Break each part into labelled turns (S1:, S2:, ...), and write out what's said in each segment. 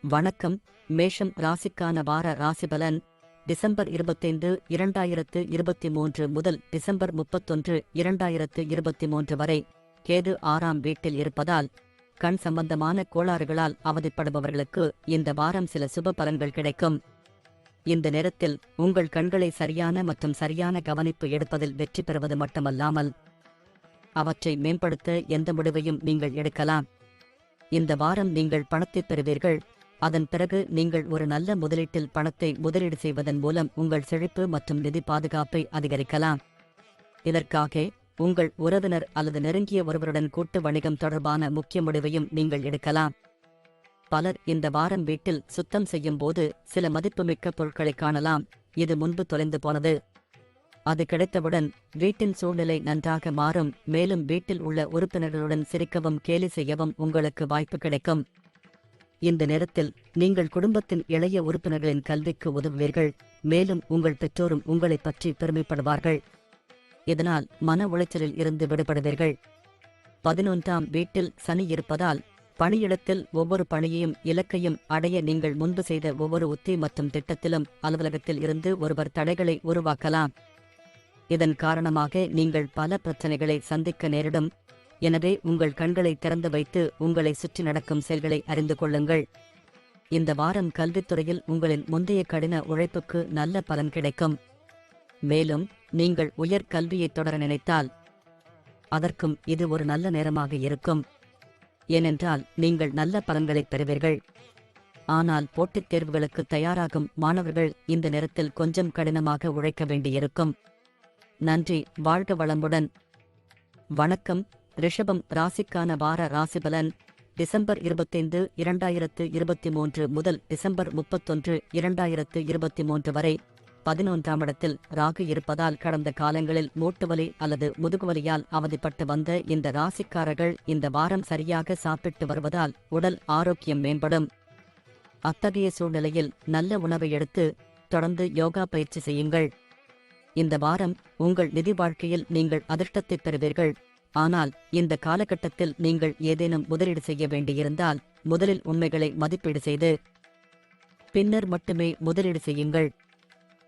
S1: வணக்கம். மேஷம் ராசிக்கான வார ராசிபலன் டிசம்பர் 25, 2023 முதல் டிசம்பர் 31, 2023 வரை. கேது 6ஆம் வீட்டில் இருப்பதால் கண் சம்பந்தமான கோளாறுகளால் அவதிப்படுபவர்களுக்கு இந்த வாரம் சில சுப பலன்கள் கிடைக்கும். இந்த நேரத்தில் உங்கள் கண்களை சரியான மற்றும் சரியான கவனிப்பு எடுப்பதில் வெற்றி பெறுவது மட்டுமல்லாமல் அவற்றை மேம்படுத்த எந்த முடிவையும் நீங்கள் எடுக்கலாம். இந்த வாரம் நீங்கள் பணத்தைப் பெறுவீர்கள். அதன் பிறகு நீங்கள் ஒரு நல்ல முதலீட்டில் பணத்தை முதலீடு செய்வதன் மூலம் உங்கள் செழிப்பு மற்றும் நிதி பாதுகாப்பை அதிகரிக்கலாம். இதற்காக உங்கள் உறவினர் அல்லது நெருங்கிய ஒருவருடன் கூட்டு வணிகம் தொடர்பான முக்கிய முடிவையும் நீங்கள் எடுக்கலாம். பலர் இந்த வாரம் வீட்டில் சுத்தம் செய்யும் போது சில மதிப்புமிக்க பொருட்களை காணலாம். இது முன்பு தொலைந்து போனது. அது கிடைத்தவுடன் வீட்டின் சூழ்நிலை நன்றாக மாறும். மேலும் வீட்டில் உள்ள உறுப்பினர்களுடன் சிரிக்கவும் கேலி செய்யவும் உங்களுக்கு வாய்ப்பு கிடைக்கும். இந்த நேரத்தில் நீங்கள் குடும்பத்தின் இளைய உறுப்பினர்களின் கல்விக்கு உதவுவீர்கள். மேலும் உங்கள் பெற்றோரும் உங்களைப் பற்றி பெருமைப்படுவார்கள். இதனால் மன உளைச்சலில் இருந்து விடுபடுவீர்கள். 11ஆம் வீட்டில் சனி இருப்பதால் பணியிடத்தில் ஒவ்வொரு பணியையும் இலக்கையும் அடைய நீங்கள் முன்பு செய்த ஒவ்வொரு உத்தி மற்றும் திட்டத்திலும் அலுவலகத்தில் இருந்து ஒருவர் தடைகளை உருவாக்கலாம். இதன் காரணமாக நீங்கள் பல பிரச்சனைகளை சந்திக்க நேரிடும். எனவே உங்கள் கண்களை திறந்து வைத்து உங்களை சுற்றி நடக்கும் செயல்களை அறிந்து கொள்ளுங்கள். இந்த வாரம் கல்வித்துறையில் உங்களின் முந்தைய கடின உழைப்புக்கு நல்ல பலன் கிடைக்கும். மேலும் நீங்கள் உயர் கல்வியை தொடர நினைத்தால் அதற்கும் இது ஒரு நல்ல நேரமாக இருக்கும். ஏனென்றால் நீங்கள் நல்ல பலன்களை பெறுவீர்கள். ஆனால் போட்டித் தேர்வுகளுக்கு தயாராகும் மாணவர்கள் இந்த நேரத்தில் கொஞ்சம் கடினமாக உழைக்க வேண்டியிருக்கும். நன்றி. வாழ்க வளமுடன். வணக்கம். ரிஷபம் ராசிக்கான வார ராசிபலன் டிசம்பர் 25, 2023 முதல் டிசம்பர் 31, 2023 வரை. 11ஆம் இடத்தில் ராகு இருப்பதால் கடந்த காலங்களில் மூட்டுவலி அல்லது முதுகுவலியால் அவதிப்பட்டு வந்த இந்த ராசிக்காரர்கள் இந்த வாரம் சரியாக சாப்பிட்டு வருவதால் உடல் ஆரோக்கியம் மேம்படும். அத்தகைய சூழ்நிலையில் நல்ல உணவை எடுத்து தொடர்ந்து யோகா பயிற்சி செய்யுங்கள். இந்த வாரம் உங்கள் நிதி வாழ்க்கையில் நீங்கள் அதிர்ஷ்டத்தைப் பெறுவீர்கள். ஆனால் இந்த காலகட்டத்தில் நீங்கள் ஏதேனும் முதலீடு செய்ய வேண்டியிருந்தால் முதலில் உண்மைகளை மதிப்பீடு செய்து பின்னர் மட்டுமே முதலீடு செய்யுங்கள்.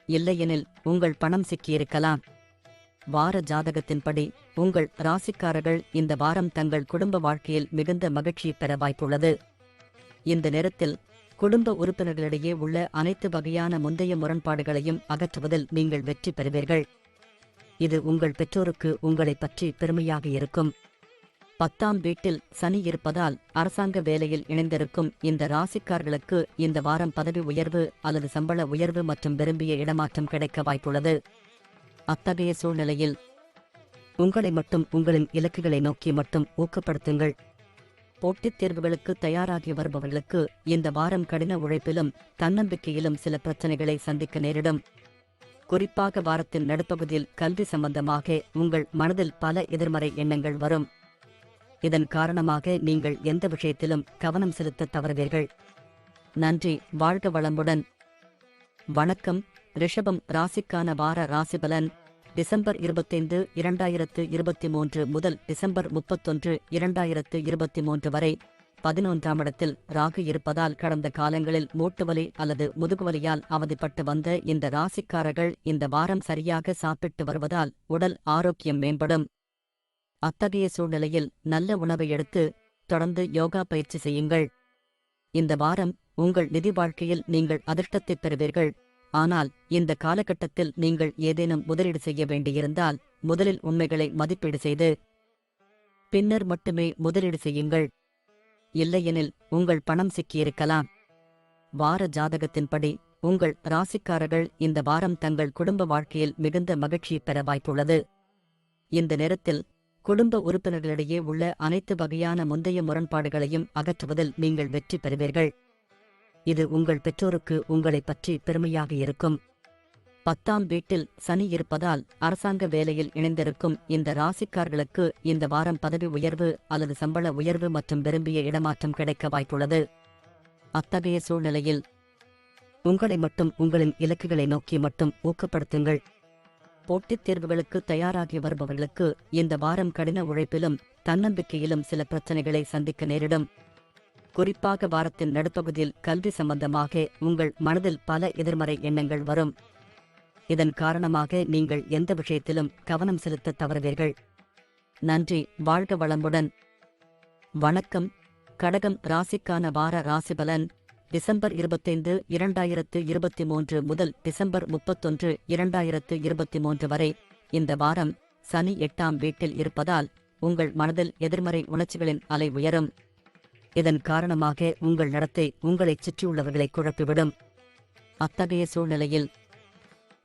S1: இல்லையெனில் உங்கள் பணம் சிக்கியிருக்கலாம். வார ஜாதகத்தின்படி உங்கள் ராசிக்காரர்கள் இந்த வாரம் தங்கள் குடும்ப வாழ்க்கையில் மிகுந்த மகிழ்ச்சி பெற வாய்ப்புள்ளது. இந்த நேரத்தில் குடும்ப உறுப்பினர்களிடையே உள்ள அனைத்து வகையான முந்தைய முரண்பாடுகளையும் அகற்றுவதில் நீங்கள் வெற்றி பெறுவீர்கள். இது உங்கள் பெற்றோருக்கு உங்களைப் பற்றி பெருமையாக இருக்கும். 10ஆம் வீட்டில் சனி இருப்பதால் அரசாங்க வேலையில் இணைந்திருக்கும் இந்த ராசிக்காரர்களுக்கு இந்த வாரம் பதவி உயர்வு அல்லது சம்பள உயர்வு மற்றும் விரும்பிய இடமாற்றம் கிடைக்க வாய்ப்புள்ளது. அத்தகைய சூழ்நிலையில் உங்களை மட்டும் உங்களின் இலக்குகளை நோக்கி மட்டும் ஊக்கப்படுத்துங்கள். போட்டித் தேர்வுகளுக்கு தயாராகி வருபவர்களுக்கு இந்த வாரம் கடின உழைப்பிலும் தன்னம்பிக்கையிலும் சில பிரச்சனைகளை சந்திக்க நேரிடும். குறிப்பாக வாரத்தின் நடுப்பகுதியில் கல்வி சம்பந்தமாக உங்கள் மனதில் பல எதிர்மறை எண்ணங்கள் வரும். இதன் காரணமாக நீங்கள் எந்த விஷயத்திலும் கவனம் செலுத்த தவறுவீர்கள். நன்றி. வாழ்க வளமுடன். வணக்கம். ரிஷபம் ராசிக்கான வார ராசிபலன் டிசம்பர் 25, 2023 முதல் டிசம்பர் 31, 2023 வரை. 11ஆம் இடத்தில் ராகு இருப்பதால் கடந்த காலங்களில் மூட்டுவலி அல்லது முதுகுவலியால் அவதிப்பட்டு வந்த இந்த ராசிக்காரர்கள் இந்த வாரம் சரியாக சாப்பிட்டு வருவதால் உடல் ஆரோக்கியம் மேம்படும். அத்தகைய சூழ்நிலையில் நல்ல உணவை எடுத்து தொடர்ந்து யோகா பயிற்சி செய்யுங்கள். இந்த வாரம் உங்கள் நிதி வாழ்க்கையில் நீங்கள் அதிர்ஷ்டத்தைப் பெறுவீர்கள். ஆனால் இந்த காலகட்டத்தில் நீங்கள் ஏதேனும் முதலீடு செய்ய வேண்டியிருந்தால் முதலில் உண்மைகளை மதிப்பீடு செய்து பின்னர் மட்டுமே முதலீடு செய்யுங்கள். இல்லையெனில் உங்கள் பணம் சிக்கியிருக்கலாம். வார ஜாதகத்தின்படி உங்கள் ராசிக்காரர்கள் இந்த வாரம் தங்கள் குடும்ப வாழ்க்கையில் மிகுந்த மகிழ்ச்சி பெற வாய்ப்புள்ளது. இந்த நேரத்தில் குடும்ப உறுப்பினர்களிடையே உள்ள அனைத்து வகையான முந்தைய முரண்பாடுகளையும் அகற்றுவதில் நீங்கள் வெற்றி பெறுவீர்கள். இது உங்கள் பெற்றோருக்கு உங்களைப் பற்றி பெருமையாக இருக்கும். 10ஆம் வீட்டில் சனி இருப்பதால் அரசாங்க வேலையில் இணைந்திருக்கும் இந்த ராசிக்காரர்களுக்கு இந்த வாரம் பதவி உயர்வு அல்லது சம்பள உயர்வு மற்றும் விரும்பிய இடமாற்றம் கிடைக்க வாய்ப்புள்ளது. அத்தகைய சூழ்நிலையில் உங்களை மட்டும் உங்களின் இலக்குகளை நோக்கி மட்டும் ஊக்கப்படுத்துங்கள். போட்டித் தேர்வுகளுக்கு தயாராகி வருபவர்களுக்கு இந்த வாரம் கடின உழைப்பிலும் தன்னம்பிக்கையிலும் சில பிரச்சனைகளை சந்திக்க நேரிடும். குறிப்பாக வாரத்தின் நடுப்பகுதியில் கல்வி சம்பந்தமாக உங்கள் மனதில் பல எதிர்மறை எண்ணங்கள் வரும். இதன் காரணமாக நீங்கள் எந்த விஷயத்திலும் கவனம் செலுத்த தவறுவீர்கள். நன்றி. வாழ்க வளமுடன். வணக்கம். கடகம் ராசிக்கான வார ராசிபலன் டிசம்பர் 25, 2023 முதல் டிசம்பர் 31, 2023 வரை. இந்த வாரம் சனி 8ஆம் வீட்டில் இருப்பதால் உங்கள் மனதில் எதிர்மறை உணர்ச்சிகளின் அலை உயரும். இதன் காரணமாக உங்கள் நடத்தை உங்களைச் சுற்றியுள்ளவர்களை குழப்பிவிடும். அத்தகைய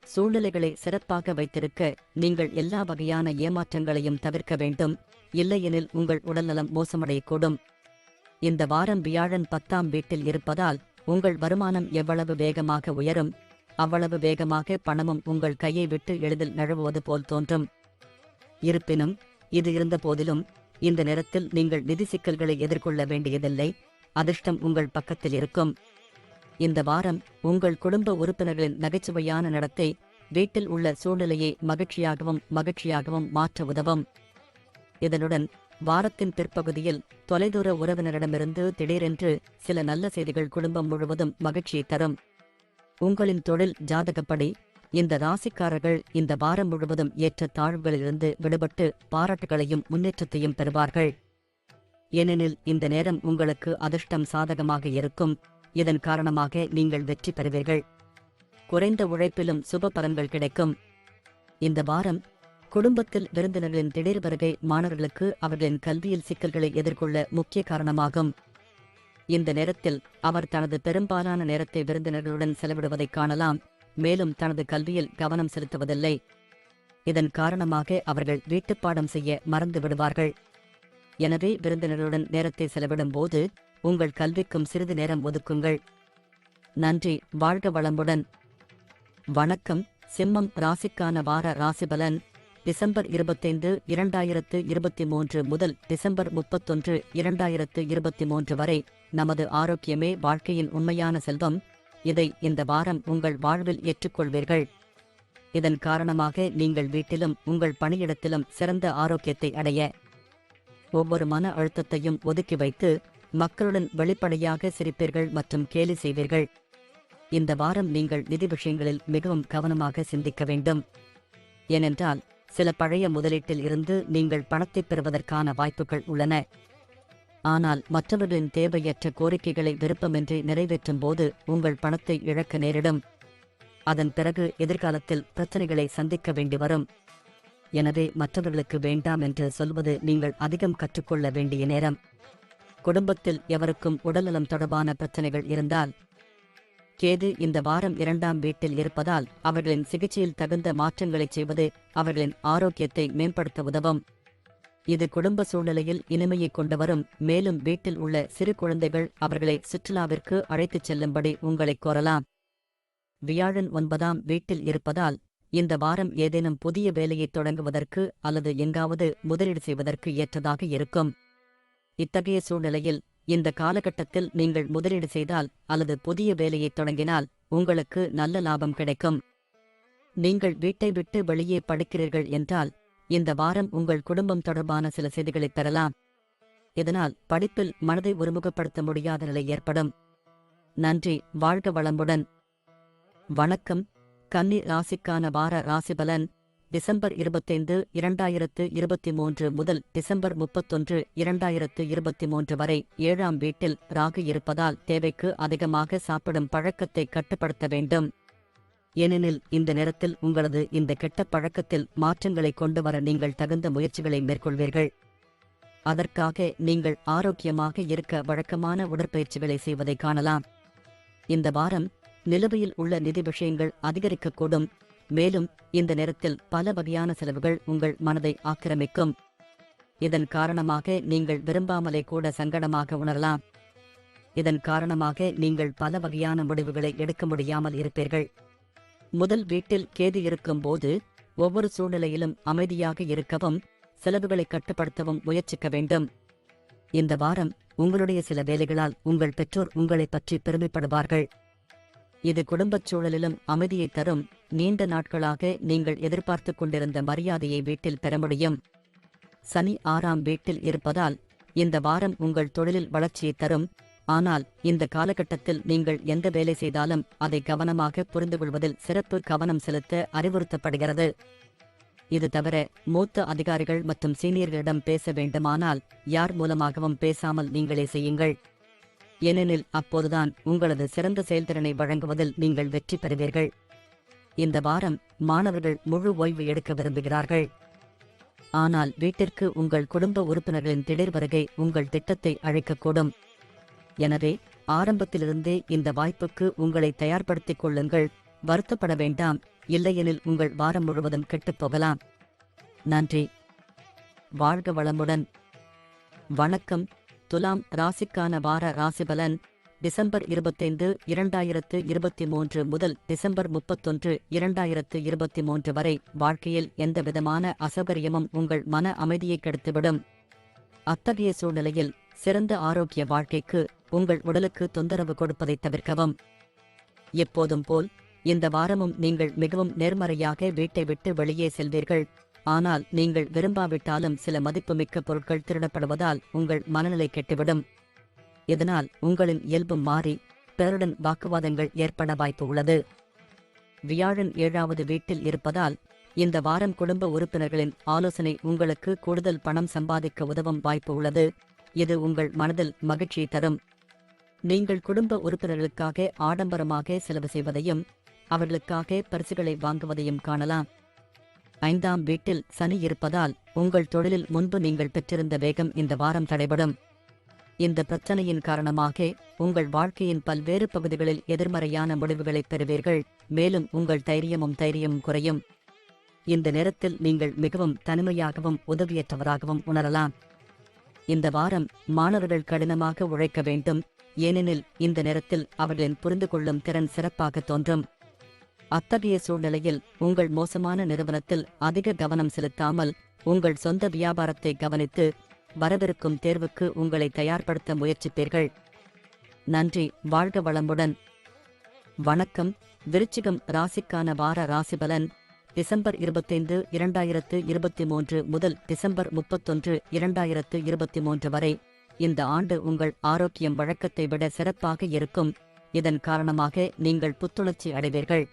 S1: சூழ்நிலைகளை சிறப்பாக வைத்திருக்க நீங்கள் எல்லா வகையான ஏமாற்றங்களையும் தவிர்க்க வேண்டும். இல்லையெனில் உங்கள் உடல்நலம் மோசமடையக்கூடும். இந்த வாரம் வியாழன் 10ஆம் வீட்டில் இருப்பதால் உங்கள் வருமானம் எவ்வளவு வேகமாக உயரும், அவ்வளவு வேகமாக பணமும் உங்கள் கையை விட்டு எளிதில் நழுவுவது போல் தோன்றும். இருப்பினும் இது இருந்தபோதிலும் இந்த நேரத்தில் நீங்கள் நிதி சிக்கல்களை எதிர்கொள்ள வேண்டியதில்லை. அதிர்ஷ்டம் உங்கள் பக்கத்தில் இருக்கும். இந்த வாரம் உங்கள் குடும்ப உறுப்பினர்களின் நகைச்சுவையான நடத்தை வீட்டில் உள்ள சூழ்நிலையை மகிழ்ச்சியாகவும் மாற்ற உதவும். இதனுடன் வாரத்தின் பிற்பகுதியில் தொலைதூர உறவினரிடமிருந்து திடீரென்று சில நல்ல செய்திகள் குடும்பம் முழுவதும் மகிழ்ச்சியை தரும். உங்களின் தொழில் ஜாதகப்படி இந்த ராசிக்காரர்கள் இந்த வாரம் முழுவதும் ஏற்ற தாழ்வுகளிலிருந்து விடுபட்டு பாராட்டுகளையும் முன்னேற்றத்தையும் பெறுவார்கள். ஏனெனில் இந்த நேரம் உங்களுக்கு அதிர்ஷ்டம் சாதகமாக இருக்கும். இதன் காரணமாக நீங்கள் வெற்றி பெறுவீர்கள். குறைந்த உழைப்பிலும் சுப பலன்கள் கிடைக்கும். இந்த வாரம் குடும்பத்தில் விருந்தினர்களின் திடீர் வருகை மாணவர்களுக்கு அவர்களின் கல்வியில் சிக்கல்களை எதிர்கொள்ள முக்கிய காரணமாகும். இந்த நேரத்தில் அவர் தனது பெரும்பாலான நேரத்தை விருந்தினர்களுடன் செலவிடுவதைக் காணலாம். மேலும் தனது கல்வியில் கவனம் செலுத்துவதில்லை. இதன் காரணமாக அவர்கள் வீட்டுப்பாடம் செய்ய மறந்து விடுவார்கள். எனவே விருந்தினர்களுடன் நேரத்தை செலவிடும் போது உங்கள் கல்விக்கும் சிறிது நேரம் ஒதுக்குங்கள். நன்றி. வாழ்க வளமுடன். வணக்கம். சிம்மம் ராசிக்கான வார ராசிபலன் டிசம்பர் 25, 2023 முதல் டிசம்பர் 31, 2023 வரை. நமது ஆரோக்கியமே வாழ்க்கையின் உண்மையான செல்வம். இதை இந்த வாரம் உங்கள் வாழ்வில் ஏற்றுக்கொள்வீர்கள். இதன் காரணமாக நீங்கள் வீட்டிலும் உங்கள் பணியிடத்திலும் சிறந்த ஆரோக்கியத்தை அடைய ஒவ்வொரு மன அழுத்தத்தையும் ஒதுக்கி வைத்து மக்களுடன் வெளிப்படையாக சிரிப்பீர்கள் மற்றும் கேலி செய்வீர்கள். இந்த வாரம் நீங்கள் நிதி விஷயங்களில் மிகவும் கவனமாக சிந்திக்க வேண்டும். ஏனென்றால் சில பழைய முதலீட்டில் இருந்து நீங்கள் பணத்தை பெறுவதற்கான வாய்ப்புகள் உள்ளன. ஆனால் மற்றவர்களின் தேவையற்ற கோரிக்கைகளை விருப்பமின்றி நிறைவேற்றும் போது உங்கள் பணத்தை இழக்க நேரிடும். அதன் பிறகு எதிர்காலத்தில் பிரச்சனைகளை சந்திக்க வேண்டி வரும். எனவே மற்றவர்களுக்கு வேண்டாம் என்று சொல்வது நீங்கள் அதிகம் கற்றுக்கொள்ள வேண்டிய நேரம். குடும்பத்தில் எவருக்கும் உடல்நலம் தொடர்பான பிரச்சனைகள் இருந்தால் கேது இந்த வாரம் 2ஆம் வீட்டில் இருப்பதால் அவர்களின் சிகிச்சையில் தகுந்த மாற்றங்களைச் செய்வது அவர்களின் ஆரோக்கியத்தை மேம்படுத்த உதவும். இது குடும்ப சூழ்நிலையில் இனிமையை கொண்டுவரும். மேலும் வீட்டில் உள்ள சிறு குழந்தைகள் அவர்களை சுற்றுலாவிற்கு அழைத்துச் செல்லும்படி உங்களைக் கோரலாம். வியாழன் 9ஆம் வீட்டில் இருப்பதால் இந்த வாரம் ஏதேனும் புதிய வேலையை தொடங்குவதற்கு அல்லது எங்காவது முதலீடு செய்வதற்கு ஏற்றதாக இருக்கும். இத்தகைய சூழ்நிலையில் இந்த காலகட்டத்தில் நீங்கள் முதலீடு செய்தால் அல்லது புதிய வேலையை தொடங்கினால் உங்களுக்கு நல்ல லாபம் கிடைக்கும். நீங்கள் வீட்டை விட்டு வெளியே படிக்கிறீர்கள் என்றால் இந்த வாரம் உங்கள் குடும்பம் தொடர்பான சில செய்திகளைப் பெறலாம். இதனால் படிப்பில் மனதை ஒருமுகப்படுத்த முடியாத நிலை ஏற்படும். நன்றி. வாழ்க வளமுடன். வணக்கம். கன்னி ராசிக்கான வார ராசிபலன் டிசம்பர் 25, 2023 முதல் டிசம்பர் 31, 2023 வரை. 7ஆம் வீட்டில் ராகு இருப்பதால் தேவைக்கு அதிகமாக சாப்பிடும் பழக்கத்தை கட்டுப்படுத்த வேண்டும். ஏனெனில் இந்த நேரத்தில் உங்களது இந்த கெட்ட பழக்கத்தில் மாற்றங்களை கொண்டு வர நீங்கள் தகுந்த முயற்சிகளை மேற்கொள்வீர்கள். அதற்காக நீங்கள் ஆரோக்கியமாக இருக்க வழக்கமான உடற்பயிற்சிகளை செய்வதை காணலாம். இந்த வாரம் நிலுவையில் உள்ள நிதி விஷயங்கள் அதிகரிக்கக்கூடும். மேலும் இந்த நேரத்தில் பல வகையான செலவுகள் உங்கள் மனதை ஆக்கிரமிக்கும். இதன் காரணமாக நீங்கள் விரும்பாமலே கூட சங்கடமாக உணரலாம். இதன் காரணமாக நீங்கள் பல வகையான முடிவுகளை எடுக்க முடியாமல் இருப்பீர்கள். முதல் வீட்டில் கேது இருக்கும்போது ஒவ்வொரு சூழ்நிலையிலும் அமைதியாக இருக்கவும் செலவுகளை கட்டுப்படுத்தவும் முயற்சிக்க வேண்டும். இந்த வாரம் உங்களுடைய சில வேலைகளால் உங்கள் பெற்றோர் உங்களைப் பற்றி பெருமைப்படுவார்கள். இது குடும்பச் சூழலிலும் அமைதியை தரும். நீண்ட நாட்களாக நீங்கள் எதிர்பார்த்துக் கொண்டிருந்த மரியாதையை வீட்டில் பெற முடியும். சனி 6ஆம் வீட்டில் இருப்பதால் இந்த வாரம் உங்கள் தொழிலில் வளர்ச்சியை தரும். ஆனால் இந்த காலகட்டத்தில் நீங்கள் எந்த வேலை செய்தாலும் அதை கவனமாக புரிந்துகொள்வதில் சிறப்பு கவனம் செலுத்த அறிவுறுத்தப்படுகிறது. இது தவிர மூத்த அதிகாரிகள் மற்றும் சீனியர்களிடம் பேச வேண்டுமானால் யார் மூலமாகவும் பேசாமல் நீங்களே செய்யுங்கள். ஏனெனில் அப்போதுதான் உங்களது சிறந்த செயல்திறனை வழங்குவதில் நீங்கள் வெற்றி பெறுவீர்கள். இந்த வாரம் மாணவர்கள் முழு ஓய்வு எடுக்க விரும்புகிறார்கள். ஆனால் வீட்டிற்கு உங்கள் குடும்ப உறுப்பினர்களின் திடீர் வருகை உங்கள் திட்டத்தை அழைக்கக்கூடும். எனவே ஆரம்பத்திலிருந்தே இந்த வாய்ப்புக்கு உங்களை தயார்படுத்திக் கொள்ளுங்கள். வருத்தப்பட வேண்டாம், இல்லையெனில் உங்கள் வாரம் முழுவதும் கெட்டுப்போகலாம். நன்றி. வாழ்க வளமுடன். வணக்கம். துலாம் ராசிக்கான வார ராசிபலன் டிசம்பர் 25, 2023 முதல் டிசம்பர் 31, 2023 வரை. வாழ்க்கையில் எந்தவிதமான அசௌகரியமும் உங்கள் மன அமைதியை கெடுத்துவிடும். அத்தகைய சூழ்நிலையில் சிறந்த ஆரோக்கிய வாழ்க்கைக்கு உங்கள் உடலுக்கு தொந்தரவு கொடுப்பதை தவிர்க்கவும். எப்போதும் போல் இந்த வாரமும் நீங்கள் மிகவும் நேர்மறையாக வீட்டை விட்டு வெளியே செல்வீர்கள். ஆனால் நீங்கள் விரும்பாவிட்டாலும் சில மதிப்புமிக்க பொருட்கள் திருடப்படுவதால் உங்கள் மனநிலை கெட்டுவிடும். இதனால் உங்களின் இயல்பும் மாறி பிறருடன் வாக்குவாதங்கள் ஏற்பட வாய்ப்பு உள்ளது. வியாழன் 7வது வீட்டில் இருப்பதால் இந்த வாரம் குடும்ப உறுப்பினர்களின் ஆலோசனை உங்களுக்கு கூடுதல் பணம் சம்பாதிக்க உதவும் வாய்ப்பு உள்ளது. இது உங்கள் மனதில் மகிழ்ச்சியை தரும். நீங்கள் குடும்ப உறுப்பினர்களுக்காக ஆடம்பரமாக செலவு செய்வதையும் அவர்களுக்காக பரிசுகளை வாங்குவதையும் காணலாம். 5ஆம் வீட்டில் சனி இருப்பதால் உங்கள் தொழிலில் முன்பு நீங்கள் பெற்றிருந்த வேகம் இந்த வாரம் தடைபடும். இந்த பிரச்சனையின் காரணமாக உங்கள் வாழ்க்கையின் பல்வேறு பகுதிகளில் எதிர்மறையான முடிவுகளை பெறுவீர்கள். மேலும் உங்கள் தைரியமும் குறையும். இந்த நேரத்தில் நீங்கள் மிகவும் தனிமையாகவும் உதவியற்றவராகவும் உணரலாம். இந்த வாரம் மாணவர்கள் கடினமாக உழைக்க வேண்டும். ஏனெனில் இந்த நேரத்தில் அவர்களின் புரிந்து கொள்ளும் திறன் சிறப்பாக தோன்றும். அத்தகைய சூழ்நிலையில் உங்கள் மோசமான நிறுவனத்தில் அதிக கவனம் செலுத்தாமல் உங்கள் சொந்த வியாபாரத்தை கவனித்து வரவிருக்கும் தேர்வுக்கு உங்களை தயார்படுத்த முயற்சிப்பீர்கள். நன்றி. வாழ்க வளமுடன். வணக்கம். விருச்சிகம் ராசிக்கான வார ராசிபலன் டிசம்பர் 25, 2023 முதல் டிசம்பர் 31, 2023 வரை. இந்த ஆண்டு உங்கள் ஆரோக்கியம் வழக்கத்தை விட சிறப்பாக இருக்கும். இதன் காரணமாக நீங்கள் புத்துணர்ச்சி அடைவீர்கள்.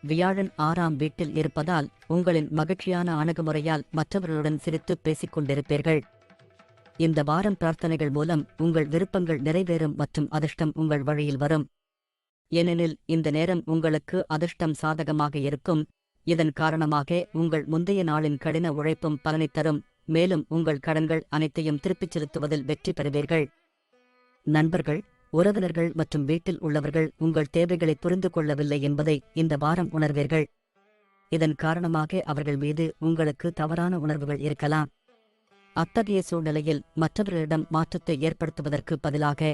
S1: வியாழன் 6ஆம் வீட்டில் இருப்பதால் உங்களின் மகிழ்ச்சியான அணுகுமுறையால் மற்றவர்களுடன் சிரித்து பேசிக் கொண்டிருப்பீர்கள். இந்த வாரம் பிரார்த்தனைகள் மூலம் உங்கள் விருப்பங்கள் நிறைவேறும் மற்றும் அதிர்ஷ்டம் உங்கள் வழியில் வரும். ஏனெனில் இந்த நேரம் உங்களுக்கு அதிர்ஷ்டம் சாதகமாக இருக்கும். இதன் காரணமாக உங்கள் முந்தைய நாளின் கடின உழைப்பும் பலனைத் தரும். மேலும் உங்கள் கடன்கள் அனைத்தையும் திருப்பிச் செலுத்துவதில் வெற்றி பெறுவீர்கள். நண்பர்கள், உறவினர்கள் மற்றும் வீட்டில் உள்ளவர்கள் உங்கள் தேவைகளை புரிந்து கொள்ளவில்லை என்பதை இந்த வாரம் உணர்வீர்கள். இதன் காரணமாக அவர்கள் மீது உங்களுக்கு தவறான உணர்வுகள் இருக்கலாம். அத்தகைய சூழ்நிலையில் மற்றவர்களிடம் மாற்றத்தை ஏற்படுத்துவதற்கு பதிலாக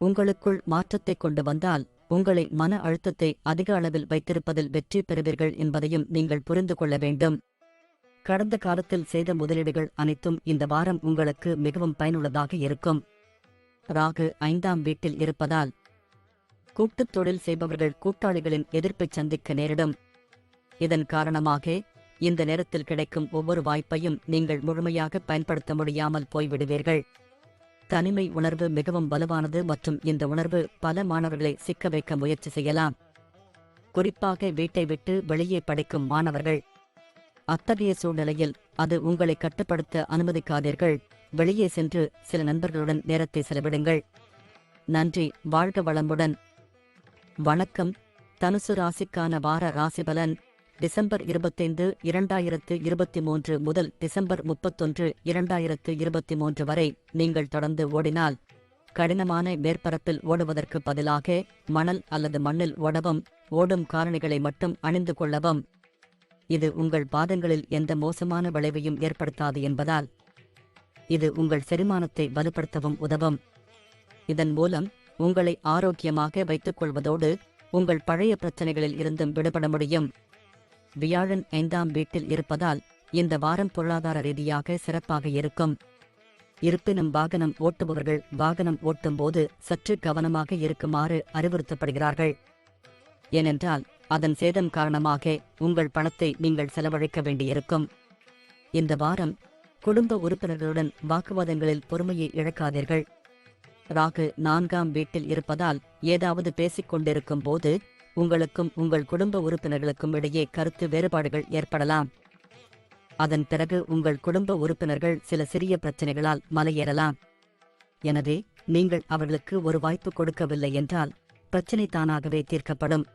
S1: உங்களுக்குள் மாற்றத்தை கொண்டு வந்தால் உங்களை மன அழுத்தத்தை அதிக அளவில் வைத்திருப்பதில் வெற்றி பெறுவீர்கள் என்பதையும் நீங்கள் புரிந்து கொள்ள வேண்டும். கடந்த காலத்தில் செய்த முதலீடுகள் அனைத்தும் இந்த வாரம் உங்களுக்கு மிகவும் பயனுள்ளதாக இருக்கும். ராகு 5ஆம் வீட்டில் இருப்பதால் கூட்டுத் தொழில் செய்பவர்கள் கூட்டாளிகளின் எதிர்ப்பைச் சந்திக்க நேரிடும். இதன் காரணமாக இந்த நேரத்தில் கிடைக்கும் ஒவ்வொரு வாய்ப்பையும் நீங்கள் முழுமையாக பயன்படுத்த முடியாமல் போய்விடுவீர்கள். தனிமை உணர்வு மிகவும் வலுவானது மற்றும் இந்த உணர்வு பல மாணவர்களை சிக்க வைக்க முயற்சி செய்யலாம். குறிப்பாக வீட்டை விட்டு வெளியே படிக்கும் மாணவர்கள். அத்தகைய சூழ்நிலையில் அது உங்களை கட்டுப்படுத்த அனுமதிக்காதீர்கள். வெளியே சென்று சில நண்பர்களுடன் நேரத்தை செலவிடுங்கள். நன்றி. வாழ்க வளமுடன். வணக்கம். தனுசு ராசிக்கான வார ராசிபலன் டிசம்பர் 25, 2023 முதல் டிசம்பர் 31, 2023 வரை. நீங்கள் தொடர்ந்து ஓடினால் கடினமான மேற்பரப்பில் ஓடுவதற்கு பதிலாக மணல் அல்லது மண்ணில் ஓடும் காலணிகளை மட்டும் அணிந்து கொள்ளவும். இது உங்கள் பாதங்களில் எந்த மோசமான விளைவையும் ஏற்படுத்தாது என்பதால் இது உங்கள் செரிமானத்தை வலுப்படுத்தவும் உதவும். இதன் மூலம் உங்களை ஆரோக்கியமாக வைத்துக் கொள்வதோடு உங்கள் பழைய பிரச்சனைகளில் இருந்தும் விடுபட முடியும். வியாழன் 5ஆம் வீட்டில் இருப்பதால் இந்த வாரம் பொருளாதார ரீதியாக சிறப்பாக இருக்கும். இருப்பினும் வாகனம் ஓட்டுபவர்கள் வாகனம் ஓட்டும்போது சற்று கவனமாக இருக்குமாறு அறிவுறுத்தப்படுகிறார்கள். ஏனென்றால் அதன் சேதம் காரணமாக உங்கள் பணத்தை நீங்கள் செலவழிக்க வேண்டியிருக்கும். இந்த வாரம் குடும்ப உறுப்பினர்களுடன் வாக்குவாதங்களில் பொறுமையை இழக்காதீர்கள். ராகு 4ஆம் வீட்டில் இருப்பதால் ஏதாவது பேசிக் கொண்டிருக்கும் போது உங்களுக்கும் உங்கள் குடும்ப உறுப்பினர்களுக்கும் இடையே கருத்து வேறுபாடுகள் ஏற்படலாம். அதன் பிறகு உங்கள் குடும்ப உறுப்பினர்கள் சில சிறிய பிரச்சனைகளால் மலையேறலாம். எனவே நீங்கள் அவர்களுக்கு ஒரு வாய்ப்பு கொடுக்கவில்லை என்றால் பிரச்சினை தானாகவே தீர்க்கப்படும்.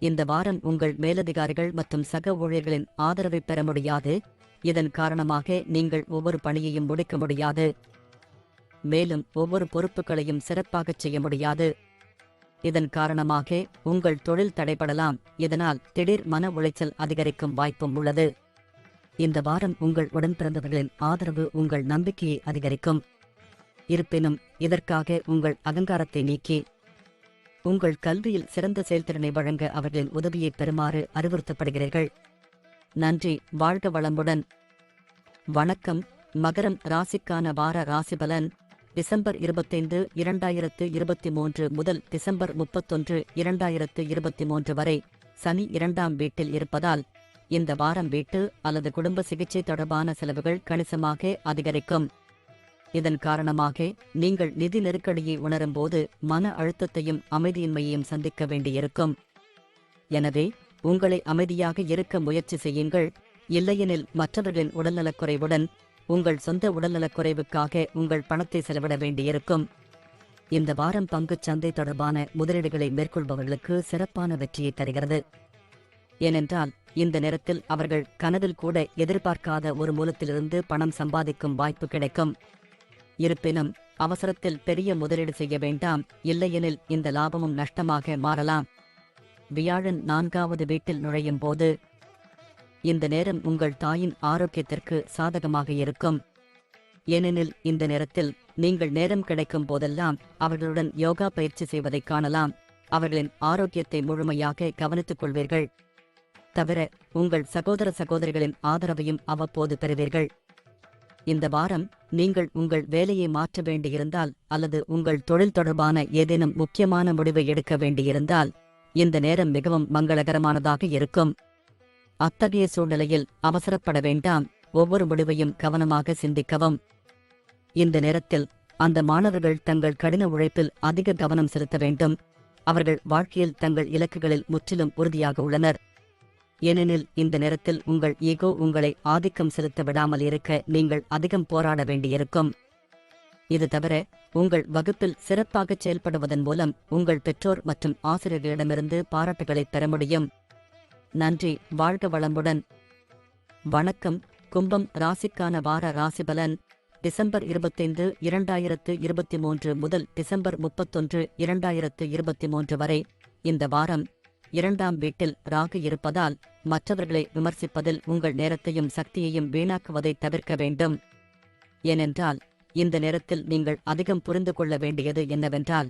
S1: இந்த வாரம் உங்கள் மேலதிகாரிகள் மற்றும் சக ஊழியர்களின் ஆதரவை பெற முடியாது. இதன் காரணமாக நீங்கள் ஒவ்வொரு பணியையும் முடிக்க முடியாது. மேலும் ஒவ்வொரு பொறுப்புகளையும் சிறப்பாகச் செய்ய முடியாது. இதன் காரணமாக உங்கள் தொழில் தடைபடலாம். இதனால் திடீர் மன உளைச்சல் அதிகரிக்கும் வாய்ப்பும் உள்ளது. இந்த வாரம் உங்கள் உடன்பிறந்தவர்களின் ஆதரவு உங்கள் நம்பிக்கையை அதிகரிக்கும். இருப்பினும் இதற்காக உங்கள் அகங்காரத்தை நீக்கி உங்கள் கல்வியில் சிறந்த செயல்திறனை வழங்க அவர்களின் உதவியை பெறுமாறு அறிவுறுத்தப்படுகிறீர்கள். நன்றி. வாழ்க வளமுடன். வணக்கம். மகரம் ராசிக்கான வார ராசிபலன் டிசம்பர் 25, 2023 முதல் டிசம்பர் 31, 2023 வரை சனி 2ஆம் வீட்டில் இருப்பதால் இந்த வாரம் வீட்டு அல்லது குடும்ப சிகிச்சை தொடர்பான செலவுகள் கணிசமாக அதிகரிக்கும். இதன் காரணமாக நீங்கள் நிதி நெருக்கடியை உணரும்போது மன அழுத்தத்தையும் அமைதியின்மையையும் சந்திக்க வேண்டியிருக்கும். எனவே உங்களை அமைதியாக இருக்க முயற்சி செய்யுங்கள். இல்லையெனில் மற்றவர்களின் உடல்நலக்குறைவுடன் உங்கள் சொந்த உடல்நலக்குறைவுக்காக உங்கள் பணத்தை செலவிட வேண்டியிருக்கும். இந்த வாரம் பங்குச் சந்தை தொடர்பான முதலீடுகளை மேற்கொள்பவர்களுக்கு சிறப்பான வெற்றியை தருகிறது. ஏனென்றால் இந்த நேரத்தில் அவர்கள் கனவில் கூட எதிர்பார்க்காத ஒரு மூலத்திலிருந்து பணம் சம்பாதிக்கும் வாய்ப்பு கிடைக்கும். இருப்பினும் அவசரத்தில் பெரிய முதலீடு செய்ய வேண்டாம். இல்லையெனில் இந்த லாபமும் நஷ்டமாக மாறலாம். வியாழன் 4ஆவது வீட்டில் நுழையும் போது இந்த நேரம் உங்கள் தாயின் ஆரோக்கியத்திற்கு சாதகமாக இருக்கும். ஏனெனில் இந்த நேரத்தில் நீங்கள் நேரம் கிடைக்கும் போதெல்லாம் அவர்களுடன் யோகா பயிற்சி செய்வதை காணலாம். அவர்களின் ஆரோக்கியத்தை முழுமையாக கவனித்துக் கொள்வீர்கள். தவிர உங்கள் சகோதர சகோதரிகளின் ஆதரவையும் அவ்வப்போது பெறுவீர்கள். இந்த வாரம் நீங்கள் உங்கள் வேலையை மாற்ற வேண்டியிருந்தால் அல்லது உங்கள் தொழில் தொடர்பான ஏதேனும் முக்கியமான முடிவை எடுக்க வேண்டியிருந்தால் இந்த நேரம் மிகவும் மங்களகரமானதாக இருக்கும். அத்தகைய சூழ்நிலையில் அவசரப்பட வேண்டாம். ஒவ்வொரு முடிவையும் கவனமாக சிந்திக்கவும். இந்த நேரத்தில் அந்த மாணவர்கள் தங்கள் கடின உழைப்பில் அதிக கவனம் செலுத்த வேண்டும். அவர்கள் வாழ்க்கையில் தங்கள் இலக்குகளில் முற்றிலும் உறுதியாக உள்ளனர். ஏனெனில் இந்த நேரத்தில் உங்கள் ஈகோ உங்களை ஆதிக்கம் செலுத்த விடாமல் இருக்க நீங்கள் அதிகம் போராட வேண்டியிருக்கும். இது தவிர உங்கள் வகுப்பில் சிறப்பாகச் செயல்படுவதன் மூலம் உங்கள் பெற்றோர் மற்றும் ஆசிரியர்களிடமிருந்து பாராட்டுகளை பெற முடியும். நன்றி. வாழ்க வளமுடன். வணக்கம். கும்பம் ராசிக்கான வார ராசிபலன் டிசம்பர் 25, 2023 முதல் டிசம்பர் 31, 2023 வரை இந்த வாரம் 2ஆம் வீட்டில் ராகு இருப்பதால் மற்றவர்களை விமர்சிப்பதில் உங்கள் நேரத்தையும் சக்தியையும் வீணாக்குவதை தவிர்க்க வேண்டும். ஏனென்றால் இந்த நேரத்தில் நீங்கள் அதிகம் புரிந்து கொள்ள வேண்டியது என்னவென்றால்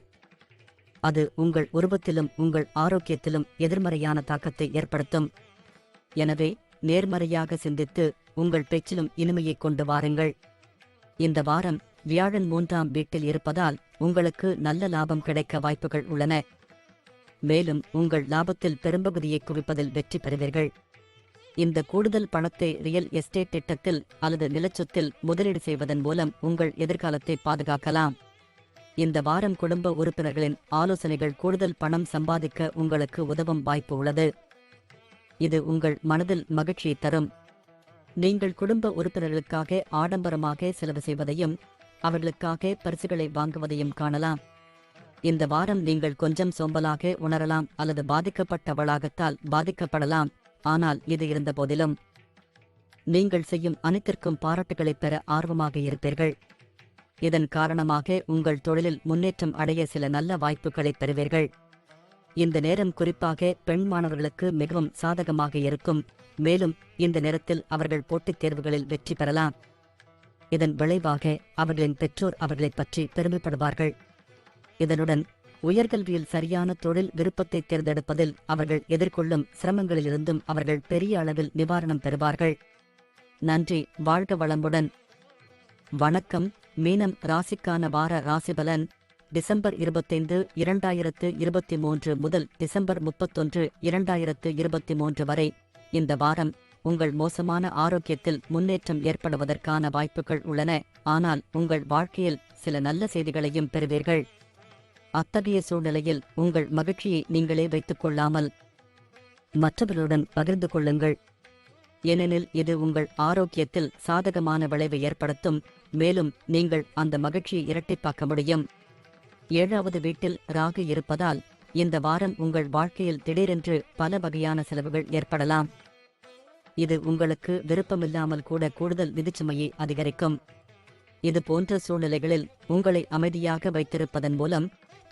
S1: அது உங்கள் உருவத்திலும் உங்கள் ஆரோக்கியத்திலும் எதிர்மறையான தாக்கத்தை ஏற்படுத்தும். எனவே நேர்மறையாக சிந்தித்து உங்கள் பேச்சிலும் இனிமையை கொண்டு வாருங்கள். இந்த வாரம் வியாழன் 3ஆம் வீட்டில் இருப்பதால் உங்களுக்கு நல்ல லாபம் கிடைக்க வாய்ப்புகள் உள்ளன. மேலும் உங்கள் லாபத்தில் பெரும்பகுதியை குவிப்பதில் வெற்றி பெறுவீர்கள். இந்த கூடுதல் பணத்தை ரியல் எஸ்டேட் திட்டத்தில் அல்லது நிலச்சொத்தில் முதலீடு செய்வதன் மூலம் உங்கள் எதிர்காலத்தை பாதுகாக்கலாம். இந்த வாரம் குடும்ப உறுப்பினர்களின் ஆலோசனைகள் கூடுதல் பணம் சம்பாதிக்க உங்களுக்கு உதவும் வாய்ப்பு உள்ளது. இது உங்கள் மனதில் மகிழ்ச்சியை தரும். நீங்கள் குடும்ப உறுப்பினர்களுக்காக ஆடம்பரமாக செலவு செய்வதையும் அவர்களுக்காக பரிசுகளை வாங்குவதையும் காணலாம். இந்த வாரம் நீங்கள் கொஞ்சம் சோம்பலாக உணரலாம் அல்லது பாதிக்கப்பட்டவளாகத்தால் பாதிக்கப்படலாம். ஆனால் இது இருந்த போதிலும் நீங்கள் செய்யும் அனைத்திற்கும் பாராட்டுகளைப் பெற ஆர்வமாக இருப்பீர்கள். இதன் காரணமாக உங்கள் தொழிலில் முன்னேற்றம் அடைய சில நல்ல வாய்ப்புகளைப் பெறுவீர்கள். இந்த நேரம் குறிப்பாக பெண் மாணவர்களுக்கு மிகவும் சாதகமாக இருக்கும். மேலும் இந்த நேரத்தில் அவர்கள் போட்டித் தேர்வுகளில் வெற்றி பெறலாம். இதன் விளைவாக அவர்களின் பெற்றோர் அவர்களைப் பற்றி பெருமைப்படுவார்கள். இதனுடன் உயர்கல்வியில் சரியான தொழில் விருப்பத்தை தேர்ந்தெடுப்பதில் அவர்கள் எதிர்கொள்ளும் சிரமங்களிலிருந்தும் அவர்கள் பெரிய அளவில் நிவாரணம் பெறுவார்கள். நன்றி. வாழ்க வளமுடன். வணக்கம். மீனம் ராசிக்கான வார ராசிபலன் டிசம்பர் 25, 2023 முதல் டிசம்பர் 31, 2023 வரை இந்த வாரம் உங்கள் மோசமான ஆரோக்கியத்தில் முன்னேற்றம் ஏற்படுவதற்கான வாய்ப்புகள் உள்ளன. ஆனால் உங்கள் வாழ்க்கையில் சில நல்ல செய்திகளையும் பெறுவீர்கள். அத்தகைய சூழ்நிலையில் உங்கள் மகிழ்ச்சியை நீங்களே வைத்துக் கொள்ளாமல் மற்றவர்களுடன் பகிர்ந்து கொள்ளுங்கள். ஏனெனில் இது உங்கள் ஆரோக்கியத்தில் சாதகமான விளைவை ஏற்படுத்தும். மேலும் நீங்கள் அந்த மகிழ்ச்சியை இரட்டிப்பாக்க முடியும். 7வது வீட்டில் ராகு இருப்பதால் இந்த வாரம் உங்கள் வாழ்க்கையில் திடீரென்று பல வகையான செலவுகள் ஏற்படலாம். இது உங்களுக்கு விருப்பமில்லாமல் கூட கூடுதல் நிதிச்சுமையை அதிகரிக்கும். இது போன்ற சூழ்நிலைகளில் உங்களை அமைதியாக வைத்திருப்பதன் மூலம்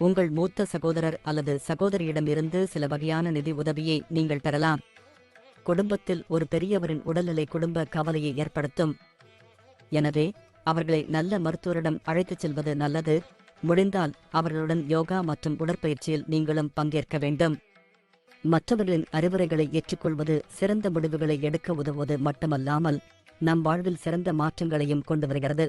S1: உங்கள் மூத்த சகோதரர் அல்லது சகோதரியிடமிருந்து சில வகையான நிதி உதவியை நீங்கள் பெறலாம். குடும்பத்தில் ஒரு பெரியவரின் உடல்நிலை குடும்ப கவலையை ஏற்படுத்தும். எனவே அவர்களை நல்ல மருத்துவரிடம் அழைத்துச் செல்வது நல்லது. முடிந்தால் அவர்களுடன் யோகா மற்றும் உடற்பயிற்சியில் நீங்களும் பங்கேற்க வேண்டும். மற்றவர்களின் அறிவுரைகளை ஏற்றுக்கொள்வது சிறந்த முடிவுகளை எடுக்க உதவுவது மட்டுமல்லாமல் நம் வாழ்வில் சிறந்த மாற்றங்களையும் கொண்டு வருகிறது.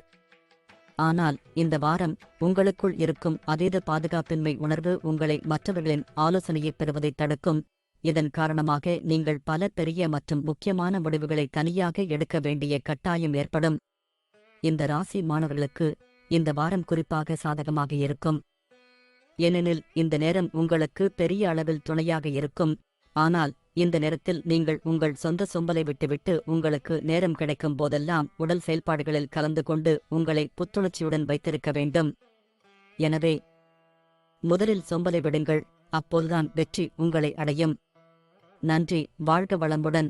S1: ஆனால் இந்த வாரம் உங்களுக்குள் இருக்கும் அதீத பாதுகாப்பின்மை உணர்வு உங்களை மற்றவர்களின் ஆலோசனையை பெறுவதை தடுக்கும். இதன் காரணமாக நீங்கள் பல பெரிய மற்றும் முக்கியமான முடிவுகளை தனியாக எடுக்க வேண்டிய கட்டாயம் ஏற்படும். இந்த ராசி மாணவர்களுக்கு இந்த வாரம் குறிப்பாக சாதகமாக இருக்கும். ஏனெனில் இந்த நேரம் உங்களுக்கு பெரிய அளவில் துணையாக இருக்கும். ஆனால் இந்த நேரத்தில் நீங்கள் உங்கள் சொந்த சோம்பலை விட்டுவிட்டு உங்களுக்கு நேரம் கிடைக்கும் போதெல்லாம் உடல் செயல்பாடுகளில் கலந்து கொண்டு உங்களை புத்துணர்ச்சியுடன் வைத்திருக்க வேண்டும். எனவே முதலில் சோம்பலை விடுங்கள். அப்போதுதான் வெற்றி உங்களை அடையும். நன்றி. வாழ்க வளமுடன்.